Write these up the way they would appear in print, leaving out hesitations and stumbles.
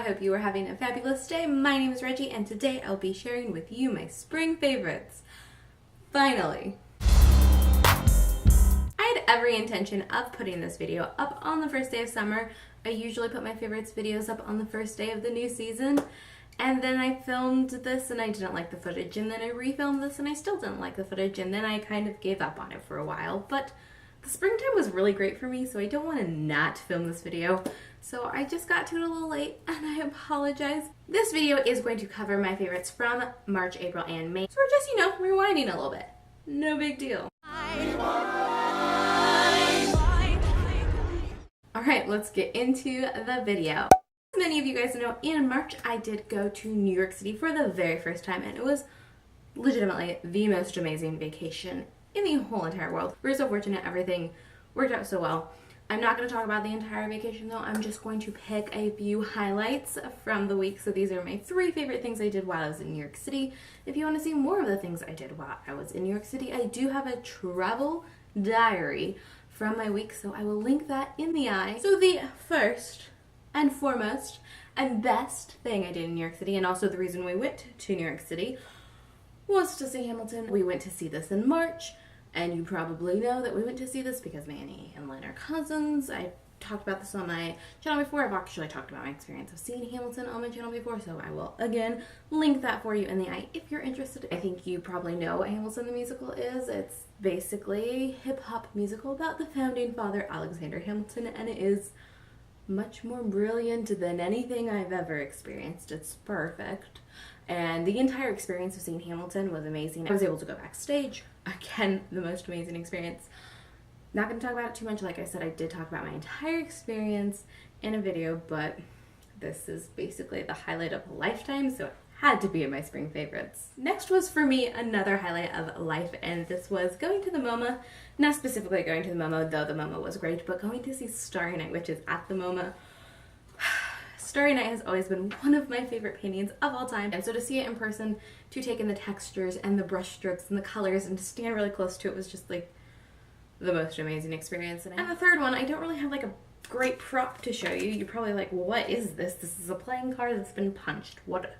hope you are having a fabulous day. My name is Reggie and today I'll be sharing with you my spring favorites. Finally. I had every intention of putting this video up on the first day of summer. I usually put my favorites videos up on the first day of the new season. And then I filmed this and I didn't like the footage, and then I refilmed this and I still didn't like the footage, and then I kind of gave up on it for a while. But the springtime was really great for me, so I don't want to not film this video. So I just got to it a little late and I apologize. This video is going to cover my favorites from March, April, and May. So we're just, rewinding a little bit. No big deal. Alright, let's get into the video. As many of you guys know, in March I did go to New York City for the very first time, and it was legitimately the most amazing vacation in the whole entire world. We were so fortunate, everything worked out so well. I'm not going to talk about the entire vacation though, I'm just going to pick a few highlights from the week. So these are my 3 favorite things I did while I was in New York City. If you want to see more of the things I did while I was in New York City, I do have a travel diary from my week, so I will link that in the eye. So the first and foremost and best thing I did in New York City, and also the reason we went to New York City, was to see Hamilton. We went to see this in March, and you probably know that we went to see this because Manny and Lynn are cousins. I talked about this on my channel before. I've actually talked about my experience of seeing Hamilton on my channel before, so I will again link that for you in the eye if you're interested. I think you probably know what Hamilton the musical is. It's basically a hip-hop musical about the founding father Alexander Hamilton, and it is much more brilliant than anything I've ever experienced. It's perfect. And the entire experience of seeing Hamilton was amazing. I was able to go backstage. Again, the most amazing experience. Not going to talk about it too much. Like I said, I did talk about my entire experience in a video, but this is basically the highlight of a lifetime, so it had to be in my spring favorites. Next was, for me, another highlight of life, and this was going to the MoMA. Not specifically going to the MoMA, though the MoMA was great, but going to see Starry Night, which is at the MoMA. Starry Night has always been one of my favorite paintings of all time, and so to see it in person, to take in the textures and the brush strokes and the colors and to stand really close to it was just like the most amazing experience. And the third one, I don't really have like a great prop to show you. You're probably like, what is this? This is a playing card that's been punched. What?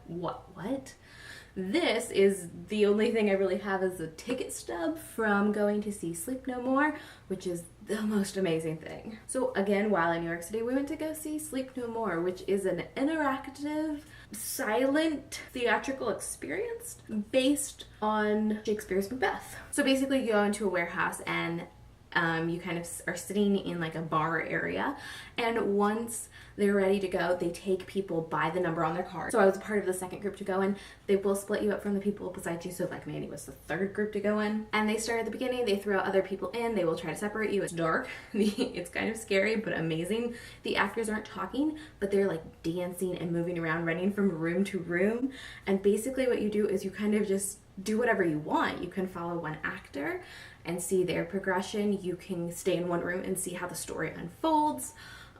This is the only thing I really have as a ticket stub from going to see Sleep No More, which is the most amazing thing. So again, while in New York City, we went to go see Sleep No More, which is an interactive, silent, theatrical experience based on Shakespeare's Macbeth. So basically you go into a warehouse and you kind of are sitting in like a bar area, and once they're ready to go, they take people by the number on their card. So I was a part of the second group to go in. They will split you up from the people beside you, so like Manny was the third group to go in. And they start at the beginning, they throw other people in, they will try to separate you. It's dark, it's kind of scary, but amazing. The actors aren't talking, but they're like dancing and moving around, running from room to room. And basically what you do is you kind of just do whatever you want. You can follow one actor and see their progression. You can stay in one room and see how the story unfolds.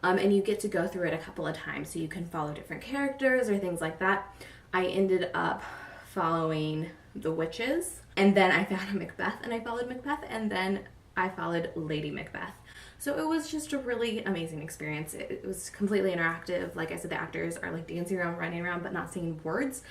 And you get to go through it a couple of times, so you can follow different characters or things like that. I ended up following the witches, and then I found a Macbeth, and I followed Macbeth, and then I followed Lady Macbeth. So it was just a really amazing experience. It was completely interactive. Like I said, the actors are like dancing around, running around, but not saying words.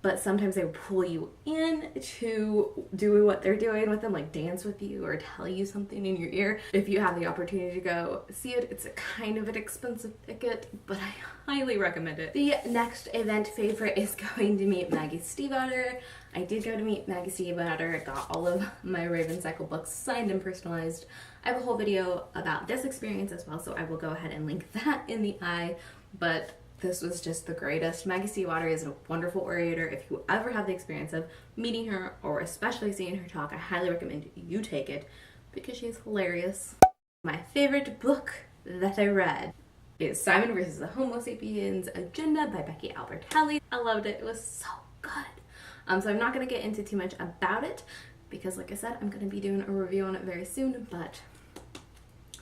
But sometimes they will pull you in to do what they're doing with them, like dance with you or tell you something in your ear. If you have the opportunity to go see it, it's a kind of an expensive ticket, but I highly recommend it. The next event favorite is going to meet Maggie Stiefvater. I did go to meet Maggie Stiefvater. I got all of my Raven Cycle books signed and personalized. I have a whole video about this experience as well, so I will go ahead and link that in the eye, but this was just the greatest. Maggie Stiefvater is a wonderful orator. If you ever have the experience of meeting her or especially seeing her talk, I highly recommend you take it because she's hilarious. My favorite book that I read is Simon vs. the Homo Sapiens Agenda by Becky Albertalli. I loved it. It was so good. So I'm not going to get into too much about it because, like I said, I'm going to be doing a review on it very soon, but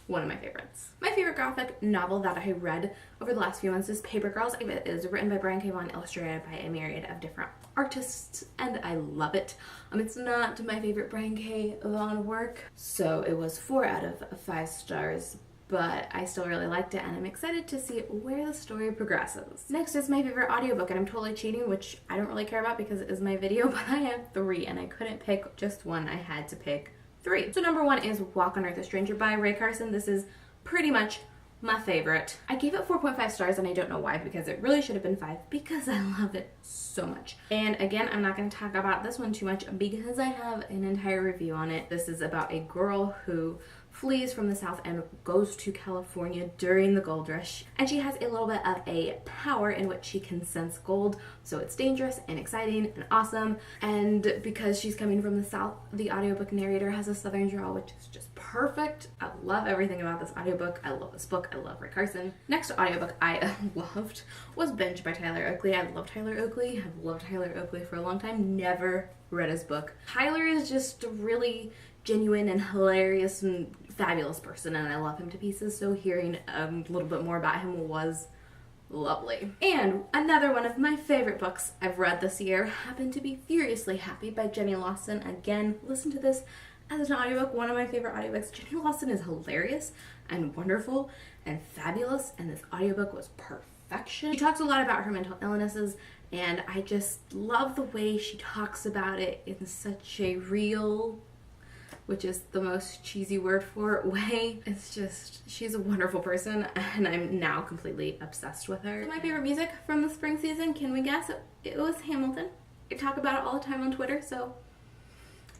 one of my favorites. My favorite graphic novel that I read over the last few months is Paper Girls. It is written by Brian K. Vaughan, illustrated by a myriad of different artists, and I love it. It's not my favorite Brian K. Vaughan work, so it was 4 out of 5 stars, but I still really liked it and I'm excited to see where the story progresses. Next is my favorite audiobook, and I'm totally cheating, which I don't really care about because it is my video, but I have 3 and I couldn't pick just one. I had to pick 3. So number 1 is Walk on Earth, a Stranger by Ray Carson. This is pretty much my favorite. I gave it 4.5 stars and I don't know why, because it really should have been 5 because I love it so much. And again, I'm not going to talk about this one too much because I have an entire review on it. This is about a girl who flees from the South and goes to California during the gold rush, and she has a little bit of a power in which she can sense gold, so it's dangerous and exciting and awesome. And because she's coming from the South, the audiobook narrator has a Southern drawl, which is just perfect. I love everything about this audiobook. I love this book. I love Ray Carson. Next audiobook I loved was Bench by Tyler Oakley. I love Tyler Oakley. I've loved Tyler Oakley for a long time. Never read his book. Tyler is just a really genuine and hilarious and fabulous person, and I love him to pieces, so hearing a little bit more about him was lovely. And another one of my favorite books I've read this year happened to be Furiously Happy by Jenny Lawson. Again, listen to this as an audiobook, one of my favorite audiobooks. Jenny Lawson is hilarious and wonderful and fabulous, and this audiobook was perfection. She talks a lot about her mental illnesses, and I just love the way she talks about it in such a real, which is the most cheesy word for it, way. It's just, she's a wonderful person and I'm now completely obsessed with her. My favorite music from the spring season, can we guess? It was Hamilton. I talk about it all the time on Twitter, so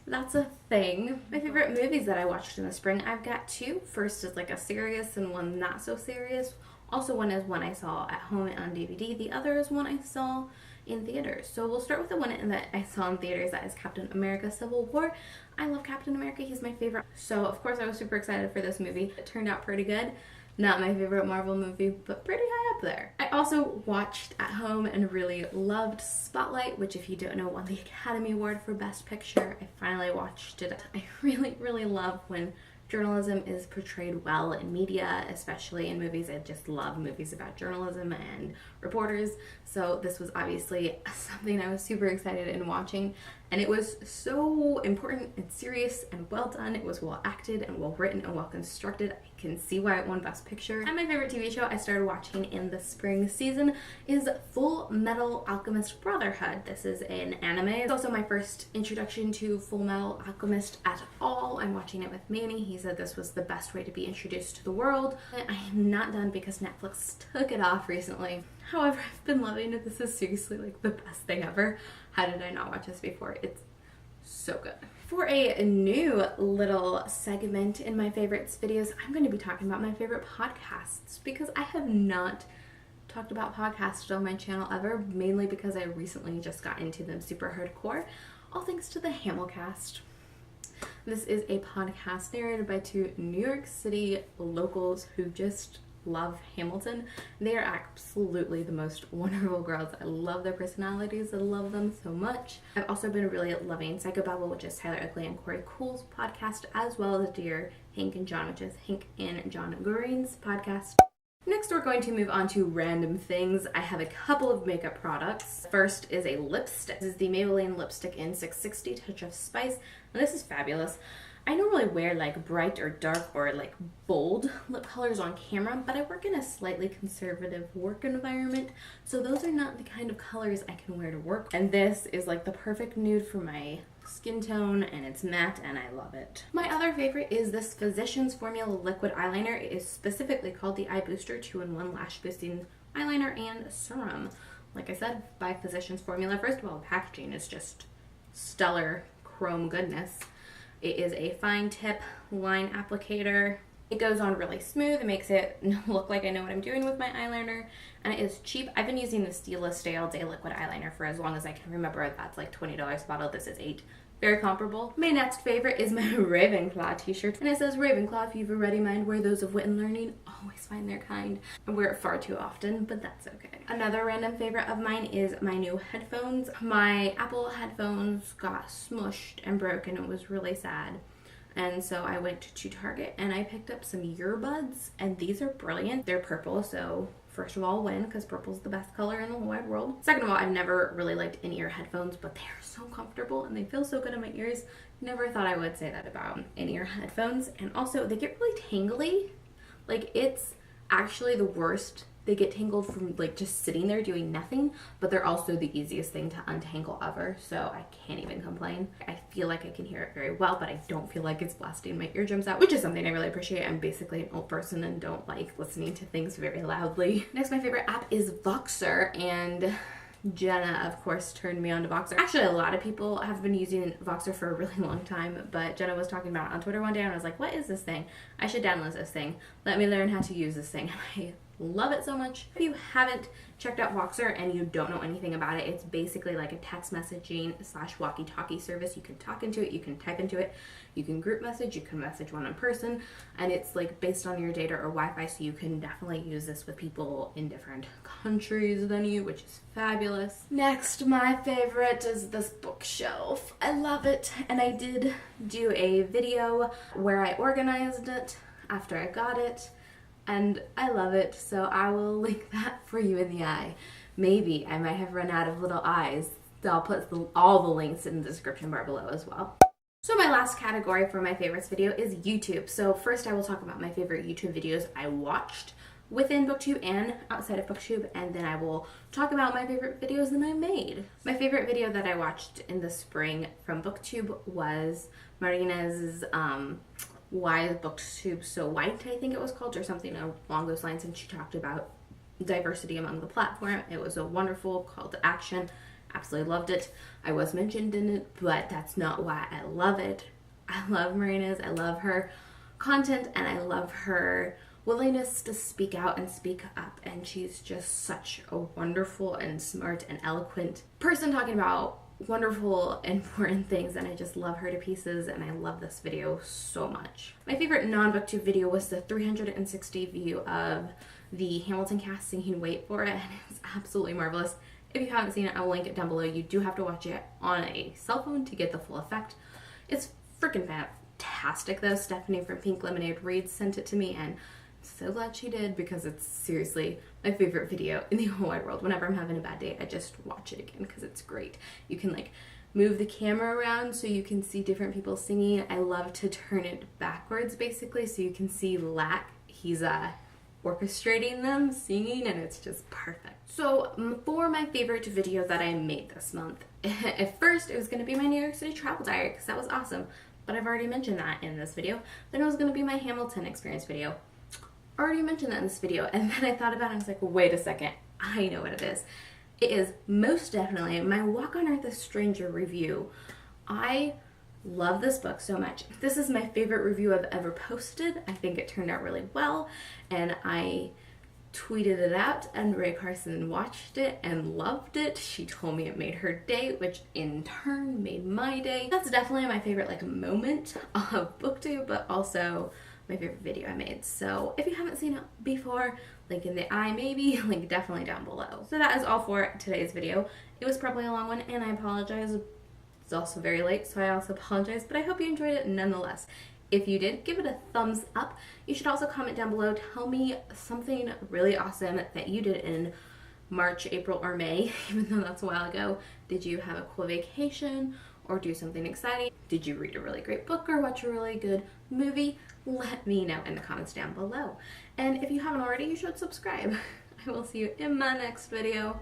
that's a thing. My favorite movies that I watched in the spring, I've got 2. First is like a serious and one not so serious. Also, one is one I saw at home on DVD. The other is one I saw in theaters. So we'll start with the one that I saw in theaters, that is Captain America Civil War. I love Captain America, he's my favorite. So of course I was super excited for this movie. It turned out pretty good. Not my favorite Marvel movie, but pretty high up there. I also watched at home and really loved Spotlight, which, if you don't know, won the Academy Award for Best Picture. I finally watched it. I really love when journalism is portrayed well in media, especially in movies. I just love movies about journalism and reporters. So this was obviously something I was super excited in watching, and it was so important and serious and well done. It was well acted and well written and well constructed. I can see why it won Best Picture. And my favorite TV show I started watching in the spring season is Full Metal Alchemist Brotherhood. This is an anime. It's also my first introduction to Full Metal Alchemist at all. I'm watching it with Manny. He said this was the best way to be introduced to the world. And I am not done because Netflix took it off recently. However, I've been loving it. This is seriously like the best thing ever. How did I not watch this before? It's so good. For a new little segment in my favorites videos, I'm going to be talking about my favorite podcasts, because I have not talked about podcasts on my channel ever, mainly because I recently just got into them super hardcore, all thanks to the Hamilcast. This is a podcast narrated by 2 New York City locals who just love Hamilton. They are absolutely the most wonderful girls. I love their personalities. I love them so much. I've also been really loving Psychobabble, which is Tyler Oakley and Corey Coole's podcast, as well as Dear Hank and John, which is Hank and John Green's podcast. Next, we're going to move on to random things. I have a couple of makeup products. First is a lipstick. This is the Maybelline Lipstick in 660 Touch of Spice, and this is fabulous. I normally wear like bright or dark or like bold lip colors on camera, but I work in a slightly conservative work environment, so those are not the kind of colors I can wear to work. And this is like the perfect nude for my skin tone, and it's matte and I love it. My other favorite is this Physicians Formula Liquid Eyeliner. It is specifically called the Eye Booster 2-in-1 Lash Boosting Eyeliner and Serum. Like I said, by Physicians Formula. First of all, the packaging is just stellar chrome goodness. It is a fine tip line applicator. It goes on really smooth. It makes it look like I know what I'm doing with my eyeliner, and it is cheap. I've been using the Stila Stay All Day liquid eyeliner for as long as I can remember. That's like $20 a bottle. This is $8. Very comparable. My next favorite is my Ravenclaw t-shirt, and it says, Ravenclaw, if you've a ready mind, wear those of wit and learning. Always find their kind. I wear it far too often, but that's okay. Another random favorite of mine is my new headphones. My Apple headphones got smushed and broken. It was really sad. And so I went to Target and I picked up some earbuds, and these are brilliant. They're purple, so first of all, win, because purple's the best color in the whole wide world. Second of all, I've never really liked in-ear headphones, but they are so comfortable and they feel so good in my ears. Never thought I would say that about in-ear headphones. And also, they get really tangly, Like, it's actually the worst. They get tangled from like just sitting there doing nothing, but they're also the easiest thing to untangle ever, so I can't even complain. I feel like I can hear it very well, but I don't feel like it's blasting my eardrums out, which is something I really appreciate. I'm basically an old person and don't like listening to things very loudly. Next, my favorite app is Voxer, and Jenna, of course, turned me on to Voxer. Actually, a lot of people have been using Voxer for a really long time, but Jenna was talking about it on Twitter one day, and I was like, what is this thing? I should download this thing. Let me learn how to use this thing. I love it so much. If you haven't checked out Voxer and you don't know anything about it, it's basically like a text messaging / walkie-talkie service. You can talk into it, you can type into it, you can group message, you can message one in person, and it's like based on your data or Wi-Fi, so you can definitely use this with people in different countries than you, which is fabulous. Next, my favorite is this bookshelf. I love it, and I did do a video where I organized it after I got it, and I love it, so I will link that for you in the eye. Maybe I might have run out of little eyes, so I'll put all the links in the description bar below as well. So my last category for my favorites video is YouTube. So first I will talk about my favorite YouTube videos I watched within BookTube and outside of BookTube, and then I will talk about my favorite videos that I made. My favorite video that I watched in the spring from BookTube was Marina's Why is BookTube So White, I think it was called, or something along those lines, and she talked about diversity among the platform. It was a wonderful call to action. Absolutely loved it. I was mentioned in it, but that's not why I love it. I love Marina's, I love her content, and I love her willingness to speak out and speak up, and she's just such a wonderful and smart and eloquent person talking about wonderful, important things, and I just love her to pieces, and I love this video so much. My favorite non-BookTube video was the 360 view of the Hamilton cast singing Wait For It, and it was absolutely marvelous. If you haven't seen it, I will link it down below. You do have to watch it on a cell phone to get the full effect. It's freaking fantastic though. Stephanie from Pink Lemonade Reads sent it to me, and I'm so glad she did, because it's seriously my favorite video in the whole wide world. Whenever I'm having a bad day, I just watch it again because it's great. You can like move the camera around so you can see different people singing. I love to turn it backwards basically so you can see Lack. He's orchestrating them singing, and it's just perfect. So for my favorite video that I made this month, at first it was going to be my New York City travel diary because that was awesome, but I've already mentioned that in this video. Then it was going to be my Hamilton experience video. Already mentioned that in this video, and then I thought about it and I was like, wait a second, I know what it is. It is most definitely my Walk on Earth a Stranger review. I love this book so much. This is my favorite review I've ever posted. I think it turned out really well, and I tweeted it out, and Ray Carson watched it and loved it. She told me it made her day, which in turn made my day. That's definitely my favorite like moment of BookTube, but also my favorite video I made. So if you haven't seen it before, link in the eye maybe, link definitely down below. So that is all for today's video. It was probably a long one, and I apologize. It's also very late, so I also apologize, but I hope you enjoyed it nonetheless. If you did, give it a thumbs up. You should also comment down below, tell me something really awesome that you did in March, April, or May, even though that's a while ago. Did you have a cool vacation or do something exciting? Did you read a really great book or watch a really good movie? Let me know in the comments down below. And if you haven't already, you should subscribe. I will see you in my next video.